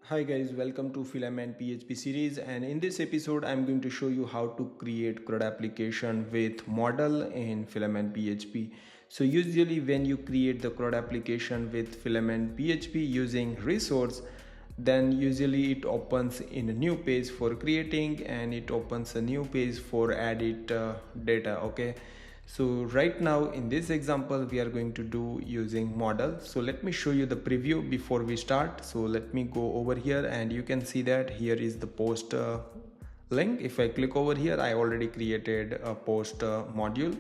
Hi guys, welcome to Filament PHP series, and in this episode I'm going to show you how to create CRUD application with model in Filament PHP. So usually when you create the CRUD application with Filament PHP using resource, then usually it opens in a new page for creating and it opens a new page for edit data. Okay, so right now in this example we are going to do using model. So let me show you the preview before we start. So let me go over here and you can see that here is the post link. If I click over here, I already created a post module.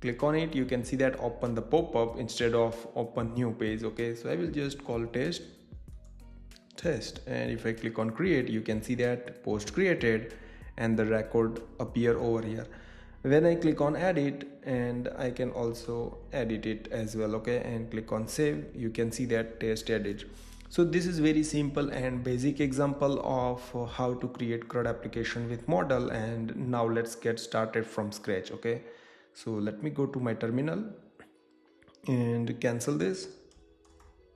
Click on it, you can see that open the pop-up instead of open new page. Okay, so I will just call test, and if I click on create, you can see that post created and the record appear over here. When I click on edit, and I can also edit it as well. Okay, and click on save, you can see that test edit. So this is very simple and basic example of how to create CRUD application with model. And now let's get started from scratch. Okay, so let me go to my terminal and cancel this,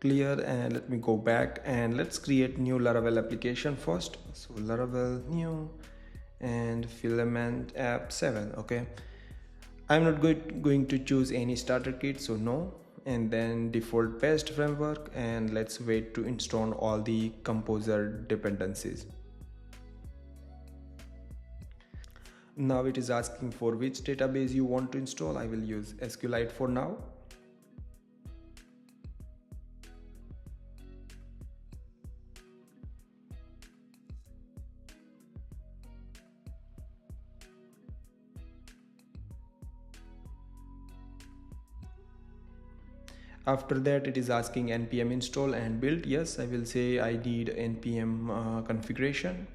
clear, and let me go back and let's create new Laravel application first. So Laravel new and filament app 7. Okay, I'm not going to choose any starter kit, so no, and then default best framework, and let's wait to install all the composer dependencies. Now it is asking for which database you want to install. I will use SQLite for now. After that it is asking npm install and build. Yes, I will say I need npm configuration.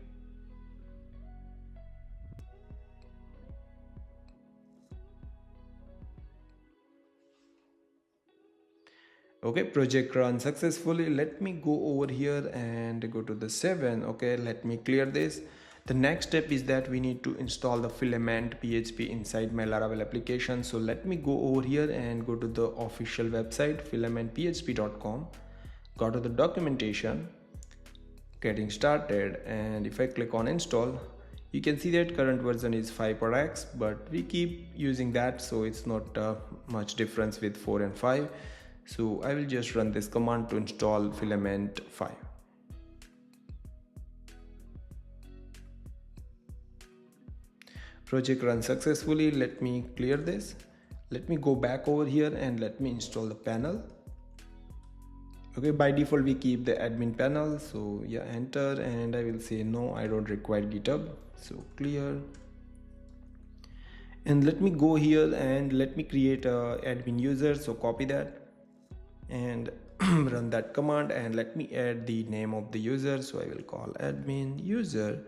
Okay, project run successfully. Let me go over here and go to the 7. Okay, let me clear this. The next step is that we need to install the Filament PHP inside my Laravel application. So let me go over here and go to the official website filamentphp.com, go to the documentation, getting started, and if I click on install, you can see that current version is 5.x, but we keep using that, so it's not much difference with 4 and 5. So I will just run this command to install Filament 5. Project runs successfully. Let me clear this. Let me go back over here and let me install the panel. Okay, by default we keep the admin panel, so yeah, enter, and I will say no, I don't require GitHub, so clear. And let me go here and let me create a admin user, so copy that and run that command, and let me add the name of the user. So I will call admin user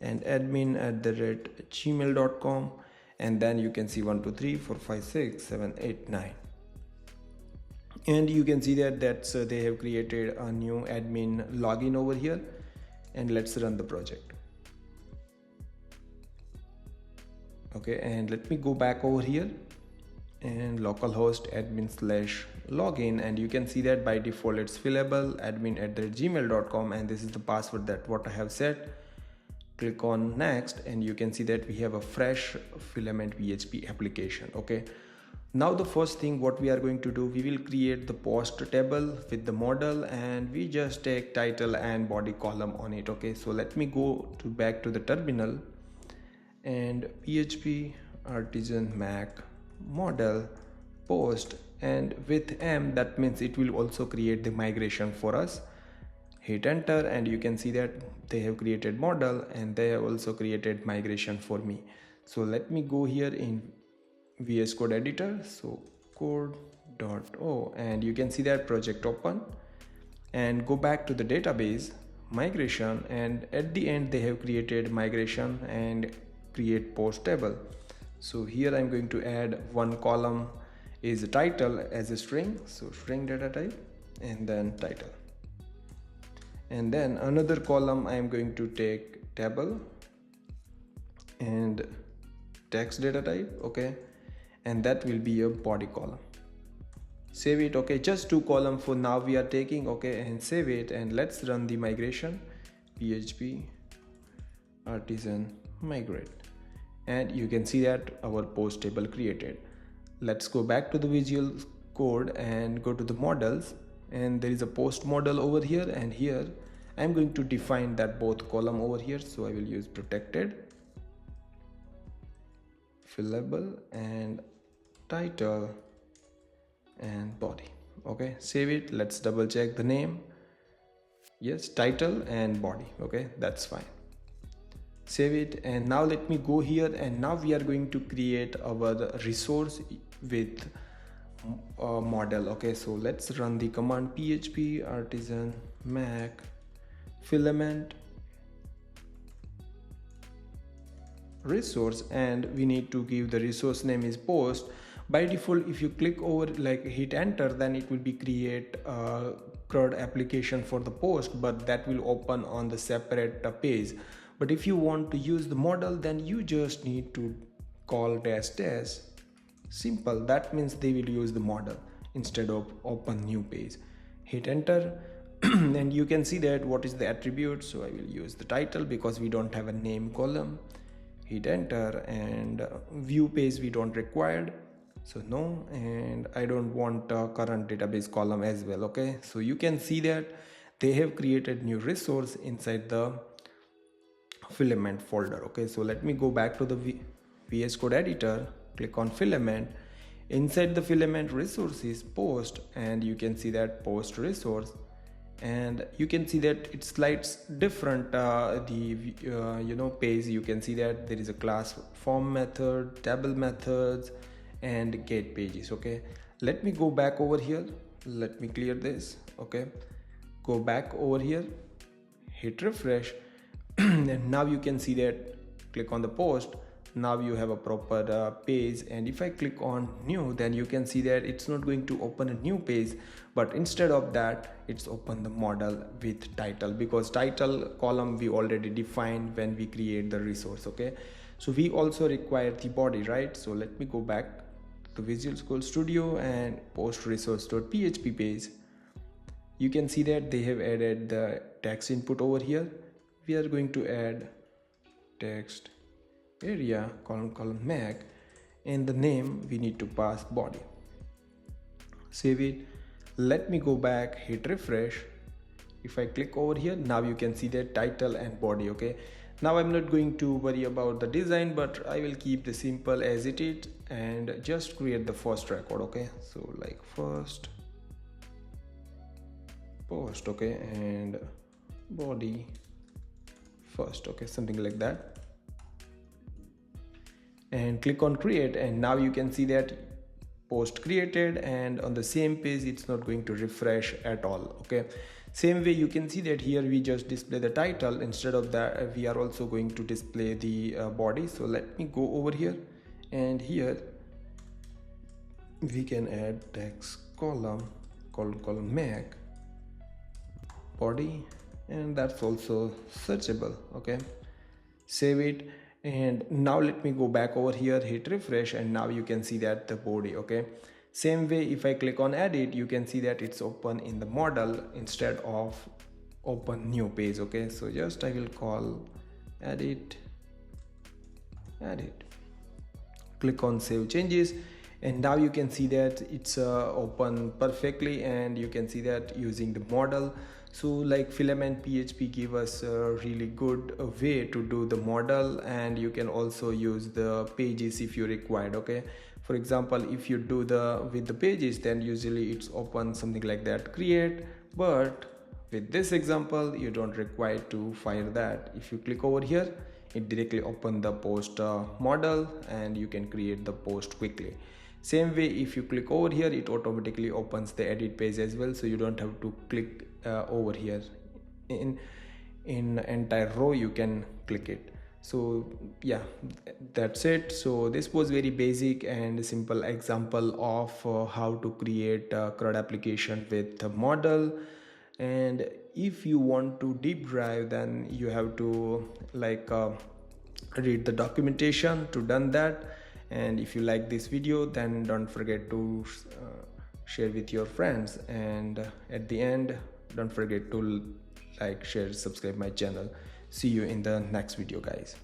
and admin@gmail.com, and then you can see 1 2 3 4 5 6 7 8 9, and you can see that they have created a new admin login over here. And let's run the project. Okay, and let me go back over here and localhost admin/login, and you can see that by default it's fillable admin@gmail.com, and this is the password that what I have set. Click on next, and you can see that we have a fresh Filament PHP application. Okay, now the first thing what we are going to do, we will create the post table with the model, and we just take title and body column on it. Okay, so let me go back to the terminal and PHP artisan Mac model post, and with M, that means it will also create the migration for us. Hit enter, and you can see that they have created model and they have also created migration for me. So let me go here in VS Code editor, so code.o, and you can see that project open, and go back to the database migration, and at the end they have created migration and create post table. So here I'm going to add one column is title as a string, so string data type, and then title, and then another column I am going to take table and text data type. Okay, and that will be a body column. save it. Okay, just 2 columns for now we are taking. Okay, and save it, and let's run the migration. PHP artisan migrate, and you can see that our post table created. Let's go back to the Visual Code and go to the models, and there is a post model over here, and here I'm going to define that both column over here. So I will use protected fillable and title and body. Okay, save it. Let's double check the name. Yes, title and body. Okay, that's fine. Save it, and now let me go here, and now we are going to create our resource with model. Okay, so let's run the command php artisan mac filament resource, and we need to give the resource name is post. By default, if you click over, like hit enter, then it will be create a CRUD application for the post, but that will open on the separate page. But if you want to use the model, then you just need to call dash dash. Simple. That means they will use the model instead of open new page. Hit enter and you can see that what is the attribute. So I will use the title because we don't have a name column. Hit enter, and view page we don't required, so no, and I don't want a current database column as well. Okay, so you can see that they have created new resource inside the filament folder. Okay, so let me go back to the VS Code editor, click on filament. Inside the filament resources post, and you can see that post resource, and you can see that it slides different page. You can see that there is a class form method, table methods, and get pages. Okay, let me go back over here. Let me clear this. Okay, go back over here, hit refresh and now you can see that, click on the post. Now you have a proper page, and if I click on new, then you can see that it's not going to open a new page, but instead of that it's open the model with title, because title column we already defined when we create the resource. Okay, so we also require the body, right? So let me go back to Visual Code Studio and post resource.php page. You can see that they have added the text input over here. We are going to add text area column mac, and the name we need to pass body. Save it. Let me go back, hit refresh. If I click over here, now you can see that title and body. Okay, now I'm not going to worry about the design, but I will keep the simple as it is and just create the first record. Okay, so like first post, okay, and body first. Okay, something like that, and click on create, and now you can see that post created, and on the same page it's not going to refresh at all. Okay, same way you can see that here we just display the title. Instead of that we are also going to display the body. So let me go over here, and here we can add text column mac body, and that's also searchable. Okay, save it. And now let me go back over here, hit refresh, and now you can see that the body. Okay, same way if I click on edit, you can see that it's open in the model instead of open new page. Okay, so just I will call edit, click on save changes, and now you can see that it's open perfectly, and you can see that using the model. So like Filament PHP give us a really good way to do the model, and you can also use the pages if you required. Okay, for example, if you do with the pages, then usually it's open something like that, create, but with this example you don't require to fire that. If you click over here, it directly open the post model, and you can create the post quickly. Same way if you click over here, it automatically opens the edit page as well, so you don't have to click over here. In entire row you can click it. So yeah, that's it. So this was very basic and simple example of how to create a CRUD application with a model. And if you want to deep dive, then you have to read the documentation to done that. And if you like this video, then don't forget to share with your friends, and at the end, don't forget to like, share, subscribe my channel. See you in the next video, guys.